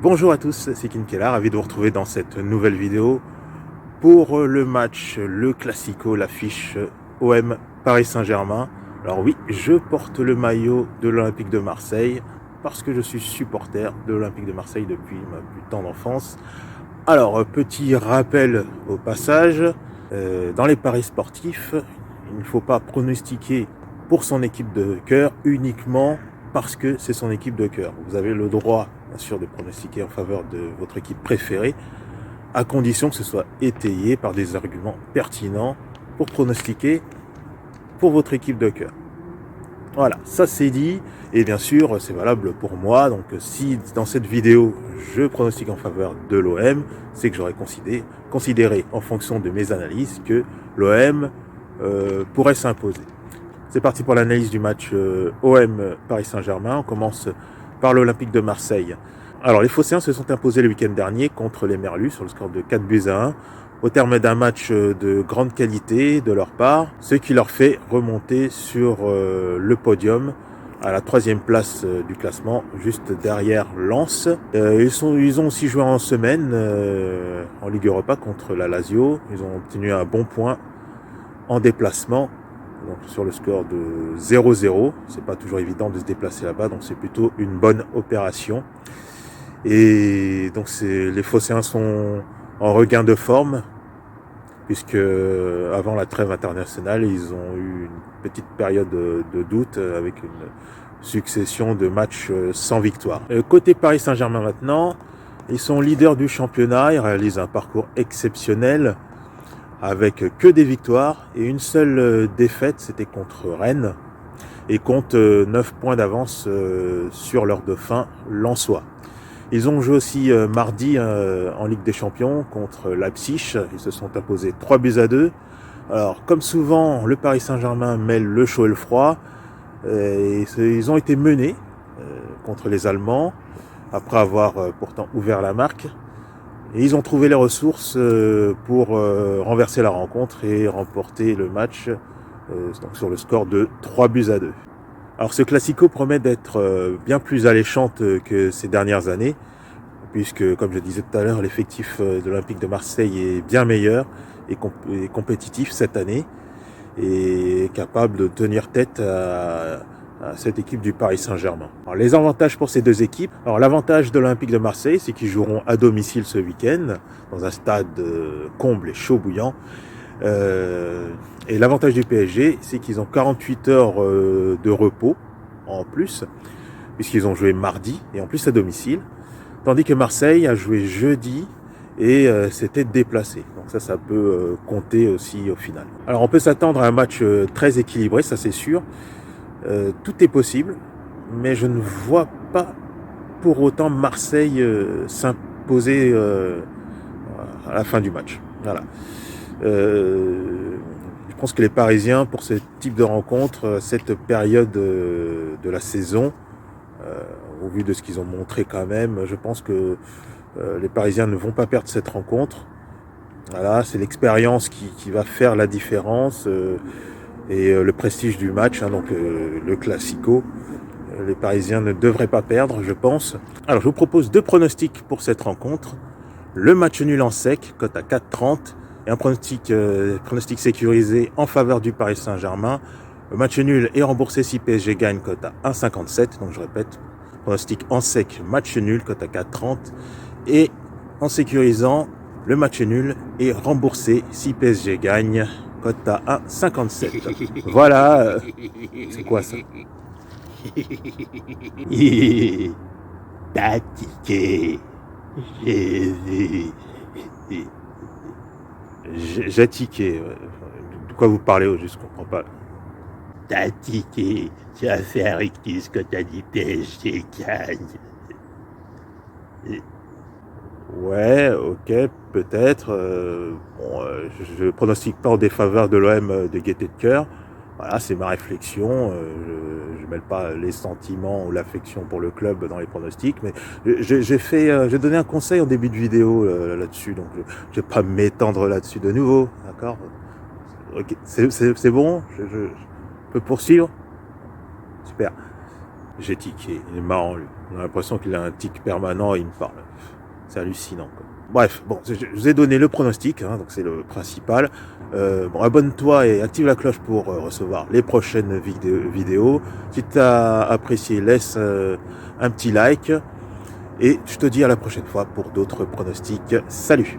Bonjour à tous, c'est Kinkela, ravi de vous retrouver dans cette nouvelle vidéo pour le match, le Classico, l'affiche OM Paris Saint-Germain. Alors oui, je porte le maillot de l'Olympique de Marseille parce que je suis supporter de l'Olympique de Marseille depuis ma plus tendre enfance. Alors, petit rappel au passage, dans les paris sportifs, il ne faut pas pronostiquer pour son équipe de cœur uniquement parce que c'est son équipe de cœur. Vous avez le droit, bien sûr, de pronostiquer en faveur de votre équipe préférée, à condition que ce soit étayé par des arguments pertinents pour pronostiquer pour votre équipe de cœur. Voilà, ça c'est dit, et bien sûr c'est valable pour moi, donc si dans cette vidéo je pronostique en faveur de l'OM, c'est que j'aurais considéré en fonction de mes analyses que l'OM pourrait s'imposer. C'est parti pour l'analyse du match OM Paris Saint-Germain. On commence par l'Olympique de Marseille. Alors les Phocéens se sont imposés le week-end dernier contre les Merlus sur le score de 4-1 au terme d'un match de grande qualité de leur part, ce qui leur fait remonter sur le podium à la 3e place du classement, juste derrière Lens. Ils ont aussi joué en semaine en Ligue Europa contre la Lazio. Ils ont obtenu un bon point en déplacement, donc sur le score de 0-0. C'est pas toujours évident de se déplacer là-bas, donc c'est plutôt une bonne opération. Et donc les Phocéens sont en regain de forme, puisque avant la trêve internationale, ils ont eu une petite période de doute avec une succession de matchs sans victoire. Côté Paris Saint-Germain maintenant, ils sont leaders du championnat, ils réalisent un parcours exceptionnel avec que des victoires et une seule défaite, c'était contre Rennes, et comptent 9 points d'avance sur leur dauphin lensois. Ils ont joué aussi mardi en Ligue des Champions contre Leipzig. Ils se sont imposés 3-2. Alors, comme souvent, le Paris Saint-Germain mêle le chaud et le froid. Et ils ont été menés contre les Allemands, après avoir pourtant ouvert la marque. Et ils ont trouvé les ressources pour renverser la rencontre et remporter le match donc sur le score de 3-2. Alors ce Classico promet d'être bien plus alléchante que ces dernières années, puisque, comme je disais tout à l'heure, l'effectif de l'Olympique de Marseille est bien meilleur et compétitif cette année, et capable de tenir tête à cette équipe du Paris Saint-Germain. Alors, les avantages pour ces deux équipes. Alors l'avantage de l'Olympique de Marseille, c'est qu'ils joueront à domicile ce week-end, dans un stade comble et chaud bouillant. Et l'avantage du PSG, c'est qu'ils ont 48 heures de repos en plus, puisqu'ils ont joué mardi et en plus à domicile, tandis que Marseille a joué jeudi et s'était déplacé. Donc ça peut compter aussi au final. Alors on peut s'attendre à un match très équilibré, ça c'est sûr. Tout est possible, mais je ne vois pas pour autant Marseille s'imposer à la fin du match. Voilà. Je pense que les Parisiens, pour ce type de rencontre, cette période de la saison, au vu de ce qu'ils ont montré quand même, je pense que les Parisiens ne vont pas perdre cette rencontre. Voilà, c'est l'expérience qui va faire la différence et le prestige du match, donc le Classico. Les Parisiens ne devraient pas perdre, je pense. Alors, je vous propose 2 pronostics pour cette rencontre. Le match nul en sec, cote à 4,30, et un pronostic sécurisé en faveur du Paris Saint-Germain. Le match nul est remboursé si PSG gagne, cote à 1,57. Donc je répète, pronostic en sec, match nul, cote à 4,30. Et en sécurisant, le match nul est remboursé si PSG gagne, cote à 1,57. Voilà. C'est quoi ça? T'as tiqué. J'ai tiqué. De quoi vous parlez au juste, je comprends pas. T'as tiqué. Tu vas faire rictus quand t'as dit PSG gagne. Ouais, ok, peut-être. Je pronostique pas en défaveur de l'OM de gaieté de cœur. Voilà, c'est ma réflexion. Je mêle pas les sentiments ou l'affection pour le club dans les pronostics, mais j'ai donné un conseil en début de vidéo là-dessus, donc je vais pas m'étendre là-dessus de nouveau, d'accord? Ok, c'est bon, je peux poursuivre? Super. J'ai tiqué. Il est marrant, lui. On a l'impression qu'il a un tic permanent et il me parle. C'est hallucinant, quoi. Bref, bon, je vous ai donné le pronostic, hein, donc c'est le principal. Bon, abonne-toi et active la cloche pour recevoir les prochaines vidéos. Si tu as apprécié, laisse un petit like. Et je te dis à la prochaine fois pour d'autres pronostics. Salut!